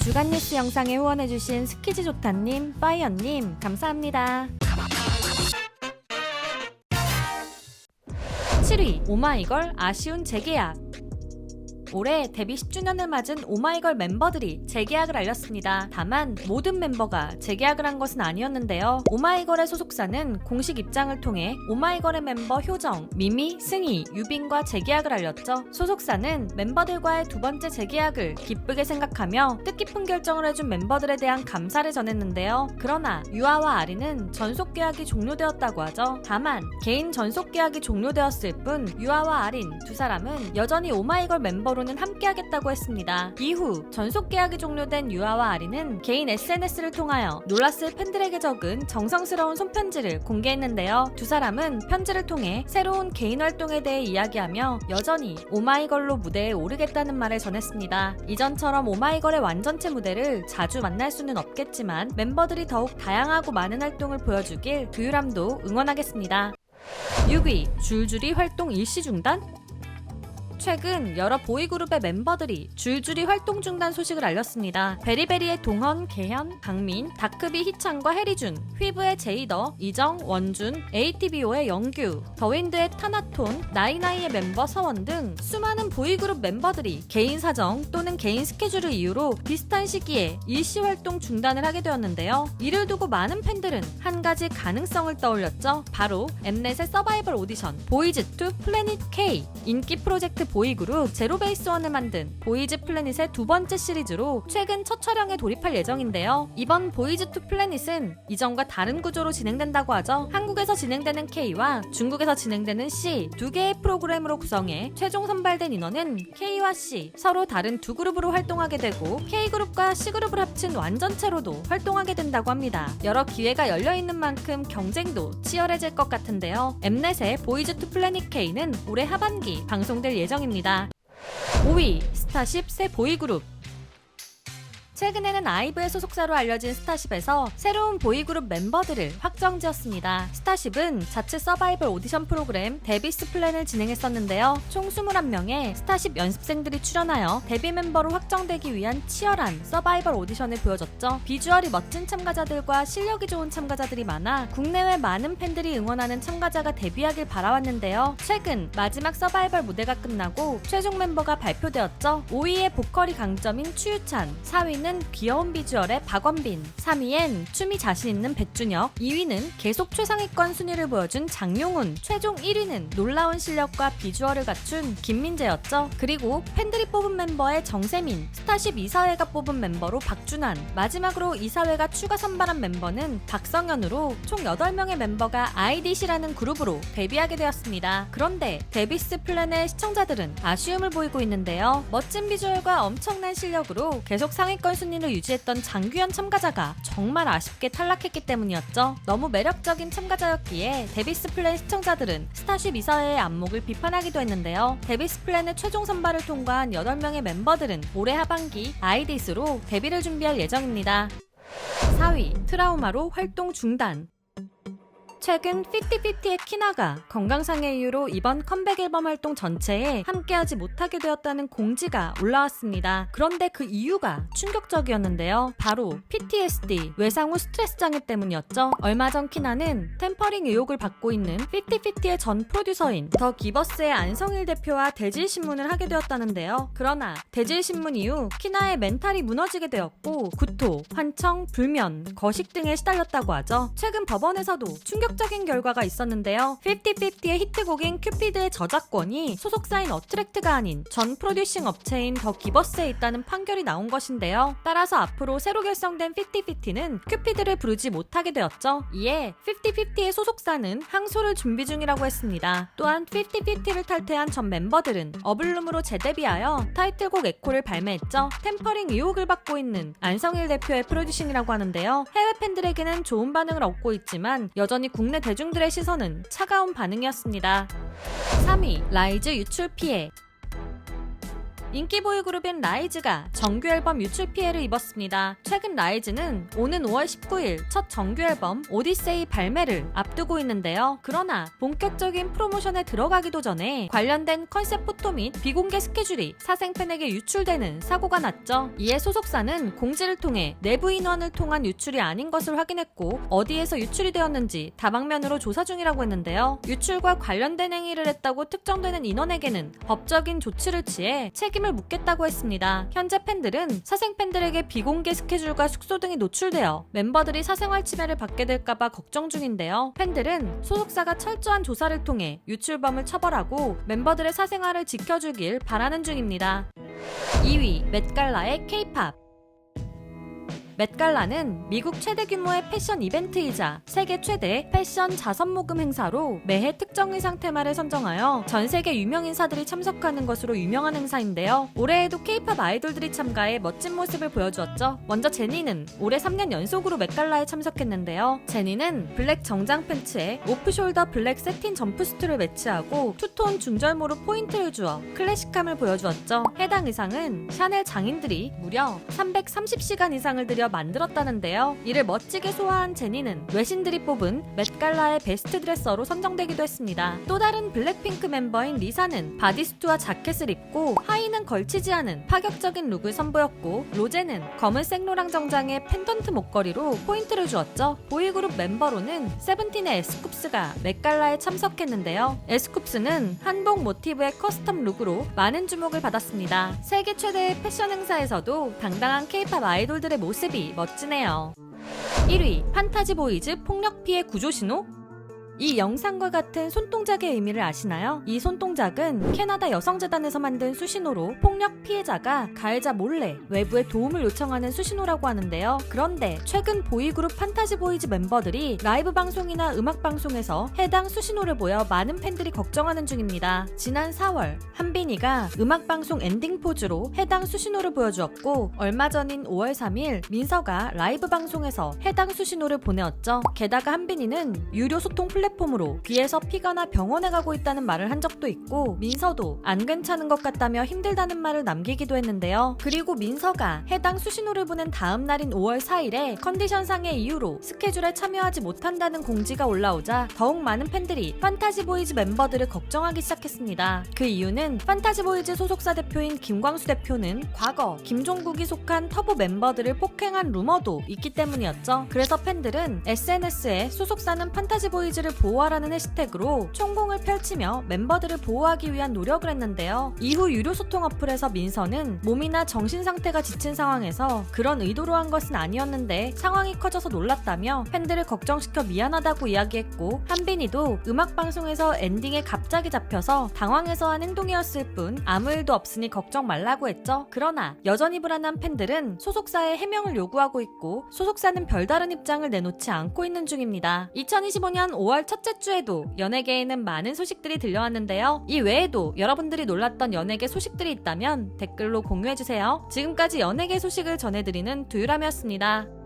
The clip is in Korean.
주간 뉴스 영상에 후원해주신 스키즈조타님, 파이언님 감사합니다. 7위 오마이걸 아쉬운 재계약. 올해 데뷔 10주년을 맞은 오마이걸 멤버들이 재계약을 알렸습니다. 다만 모든 멤버가 재계약을 한 것은 아니었는데요. 오마이걸의 소속사는 공식 입장을 통해 오마이걸의 멤버 효정, 미미, 승희, 유빈과 재계약을 알렸죠. 소속사는 멤버들과의 두 번째 재계약을 기쁘게 생각하며 뜻깊은 결정을 해준 멤버들에 대한 감사를 전했는데요. 그러나 유아와 아리는 전속 계약이 종료되었다고 하죠. 다만 개인 전속 계약이 종료되었을 뿐 유아와 아린 두 사람은 여전히 오마이걸 멤버로 함께하겠다고 했습니다. 이후 전속 계약이 종료된 유아와 아리는 개인 SNS를 통하여 놀랐을 팬들에게 적은 정성스러운 손편지를 공개했는데요. 두 사람은 편지를 통해 새로운 개인 활동에 대해 이야기하며 여전히 오마이걸로 무대에 오르겠다는 말을 전했습니다. 이전처럼 오마이걸의 완전체 무대를 자주 만날 수는 없겠지만 멤버들이 더욱 다양하고 많은 활동을 보여주길 두유람도 응원하겠습니다. 6위 줄줄이 활동 일시 중단? 최근 여러 보이그룹의 멤버들이 줄줄이 활동 중단 소식을 알렸습니다. 베리베리의 동헌, 개현, 강민, 다크비 희찬과 해리준, 휘브의 제이더, 이정, 원준, ATBO의 영규, 더윈드의 타나톤, 나이나이의 멤버 서원 등 수많은 보이그룹 멤버들이 개인 사정 또는 개인 스케줄을 이유로 비슷한 시기에 일시 활동 중단을 하게 되었는데요. 이를 두고 많은 팬들은 한 가지 가능성을 떠올렸죠. 바로 엠넷의 서바이벌 오디션 보이즈2 플래닛 K, 인기 프로젝트 보이그룹 제로베이스원을 만든 보이즈 플래닛의 두 번째 시리즈로 최근 첫 촬영에 돌입할 예정인데요. 이번 보이즈2 플래닛은 이전과 다른 구조로 진행된다고 하죠. 한국에서 진행되는 K와 중국에서 진행되는 C 두 개의 프로그램으로 구성해 최종 선발된 인원은 K와 C 서로 다른 두 그룹으로 활동하게 되고 K그룹과 C그룹을 합친 완전체로도 활동하게 된다고 합니다. 여러 기회가 열려있는 만큼 경쟁도 치열해질 것 같은데요. 엠넷의 보이즈2 플래닛 K는 올해 하반기 방송될 예정입니다. 5위 스타쉽 새 보이그룹. 최근에는 아이브의 소속사로 알려진 스타쉽에서 새로운 보이그룹 멤버들을 확정지었습니다. 스타쉽은 자체 서바이벌 오디션 프로그램 데뷔스 플랜을 진행했었는데요. 총 21명의 스타쉽 연습생들이 출연하여 데뷔 멤버로 확정되기 위한 치열한 서바이벌 오디션을 보여줬죠. 비주얼이 멋진 참가자들과 실력이 좋은 참가자들이 많아 국내외 많은 팬들이 응원하는 참가자가 데뷔하길 바라왔는데요. 최근 마지막 서바이벌 무대가 끝나고 최종 멤버가 발표되었죠. 5위의 보컬이 강점인 추유찬, 4위는 귀여운 비주얼의 박원빈, 3위엔 춤이 자신 있는 백준혁, 2위는 계속 최상위권 순위를 보여준 장용훈, 최종 1위는 놀라운 실력과 비주얼을 갖춘 김민재였죠. 그리고 팬들이 뽑은 멤버의 정세민, 스타쉽 이사회가 뽑은 멤버로 박준환, 마지막으로 이사회가 추가 선발한 멤버는 박성현으로 총 8명의 멤버가 IDC라는 그룹으로 데뷔하게 되었습니다. 그런데 데뷔스 플랜의 시청자들은 아쉬움을 보이고 있는데요. 멋진 비주얼과 엄청난 실력으로 계속 상위권 순위를 유지했던 장규현 참가자가 정말 아쉽게 탈락했기 때문이었죠. 너무 매력적인 참가자였기에 데뷔스 플랜 시청자들은 스타쉽 이사회의 안목을 비판하기도 했는데요. 데뷔스 플랜의 최종 선발을 통과한 8명의 멤버들은 올해 하반기 아이디스로 데뷔를 준비할 예정입니다. 4위 트라우마로 활동 중단. 최근 50-50의 키나가 건강상의 이유로 이번 컴백 앨범 활동 전체에 함께하지 못하게 되었다는 공지가 올라왔습니다. 그런데 그 이유가 충격적이었는데요. 바로 PTSD, 외상 후 스트레스 장애 때문이었죠. 얼마 전 키나는 템퍼링 의혹을 받고 있는 50-50의 전 프로듀서인 더 기버스의 안성일 대표와 대질신문을 하게 되었다는데요. 그러나 대질신문 이후 키나의 멘탈이 무너지게 되었고 구토, 환청, 불면, 거식 등에 시달렸다고 하죠. 최근 법원에서도 충격적인 결과가 있었는데요. 50-50의 히트곡인 큐피드의 저작권이 소속사인 어트랙트가 아닌 전 프로듀싱 업체인 더 기버스에 있다는 판결이 나온 것인데요. 따라서 앞으로 새로 결성된 50-50는 큐피드를 부르지 못하게 되었죠. 이에 50-50의 소속사는 항소를 준비 중이라고 했습니다. 또한 50-50를 탈퇴한 전 멤버들은 어블룸으로 재데뷔하여 타이틀곡 에코를 발매했죠. 템퍼링 의혹을 받고 있는 안성일 대표의 프로듀싱이라고 하는데요. 해외 팬들에게는 좋은 반응을 얻고 있지만 여전히 국내 대중들의 시선은 차가운 반응이었습니다. 3위 라이즈 유출 피해. 인기 보이그룹인 라이즈가 정규 앨범 유출 피해를 입었습니다. 최근 라이즈는 오는 5월 19일 첫 정규 앨범 오디세이 발매를 앞두고 있는데요. 그러나 본격적인 프로모션에 들어가기도 전에 관련된 컨셉 포토 및 비공개 스케줄이 사생팬에게 유출되는 사고가 났죠. 이에 소속사는 공지를 통해 내부 인원을 통한 유출이 아닌 것을 확인했고 어디에서 유출이 되었는지 다방면으로 조사 중이라고 했는데요. 유출과 관련된 행위를 했다고 특정되는 인원에게는 법적인 조치를 취해 책임을 묻겠다고 했습니다. 현재 팬들은 사생팬들에게 비공개 스케줄과 숙소 등이 노출되어 멤버들이 사생활 침해를 받게 될까봐 걱정 중인데요. 팬들은 소속사가 철저한 조사를 통해 유출범을 처벌하고 멤버들의 사생활을 지켜주길 바라는 중입니다. 2위 맷갈라의 K-팝. 맷갈라는 미국 최대 규모의 패션 이벤트이자 세계 최대 패션 자선 모금 행사로 매해 특정 의상 테마를 선정하여 전 세계 유명 인사들이 참석하는 것으로 유명한 행사인데요. 올해에도 K-팝 아이돌들이 참가해 멋진 모습을 보여주었죠. 먼저 제니는 올해 3년 연속으로 맷갈라에 참석했는데요. 제니는 블랙 정장 팬츠에 오프숄더 블랙 세틴 점프수트를 매치하고 투톤 중절모로 포인트를 주어 클래식함을 보여주었죠. 해당 의상은 샤넬 장인들이 무려 330시간 이상을 들여 만들었다는데요. 이를 멋지게 소화한 제니는 외신들이 뽑은 맷갈라의 베스트 드레서로 선정되기도 했습니다. 또 다른 블랙핑크 멤버인 리사는 바디수트와 자켓을 입고 하의는 걸치지 않은 파격적인 룩을 선보였고 로제는 검은색 노랑 정장에 펜던트 목걸이로 포인트를 주었죠. 보이그룹 멤버로는 세븐틴의 에스쿱스가 맷갈라에 참석했는데요. 에스쿱스는 한복 모티브의 커스텀 룩으로 많은 주목을 받았습니다. 세계 최대의 패션 행사에서도 당당한 K-팝 아이돌들의 모습이 멋지네요. 1위 판타지 보이즈 폭력 피해 구조 신호? 이 영상과 같은 손동작의 의미를 아시나요? 이 손동작은 캐나다 여성재단에서 만든 수신호로 폭력 피해자가 가해자 몰래 외부의 도움을 요청하는 수신호라고 하는데요. 그런데 최근 보이그룹 판타지 보이즈 멤버들이 라이브 방송이나 음악 방송에서 해당 수신호를 보여 많은 팬들이 걱정하는 중입니다. 지난 4월 한빈이가 음악 방송 엔딩 포즈로 해당 수신호를 보여주었고 얼마 전인 5월 3일 민서가 라이브 방송에서 해당 수신호를 보내었죠. 게다가 한빈이는 유료 소통 플랫폼으로 귀에서 피가 나 병원에 가고 있다는 말을 한 적도 있고 민서도 안 괜찮은 것 같다며 힘들다는 말을 남기기도 했는데요. 그리고 민서가 해당 수신호를 보낸 다음 날인 5월 4일에 컨디션상의 이유로 스케줄에 참여하지 못한다는 공지가 올라오자 더욱 많은 팬들이 판타지 보이즈 멤버들을 걱정하기 시작했습니다. 그 이유는 판타지 보이즈 소속사 대표인 김광수 대표는 과거 김종국이 속한 터보 멤버들을 폭행한 루머도 있기 때문이었죠. 그래서 팬들은 SNS에 소속사는 판타지 보이즈를 보호하라는 해시태그로 총공을 펼치며 멤버들을 보호하기 위한 노력을 했는데요. 이후 유료 소통 어플에서 민서는 몸이나 정신 상태가 지친 상황에서 그런 의도로 한 것은 아니었는데 상황이 커져서 놀랐다며 팬들을 걱정시켜 미안하다고 이야기했고 한빈이도 음악 방송에서 엔딩에 갑자기 잡혀서 당황해서 한 행동이었을 뿐 아무 일도 없으니 걱정 말라고 했죠. 그러나 여전히 불안한 팬들은 소속사에 해명을 요구하고 있고 소속사는 별다른 입장을 내놓지 않고 있는 중입니다. 2025년 5월 첫째 주에도 연예계에는 많은 소식들이 들려왔는데요. 이 외에도 여러분들이 놀랐던 연예계 소식들이 있다면 댓글로 공유해주세요. 지금까지 연예계 소식을 전해드리는 두유람이었습니다.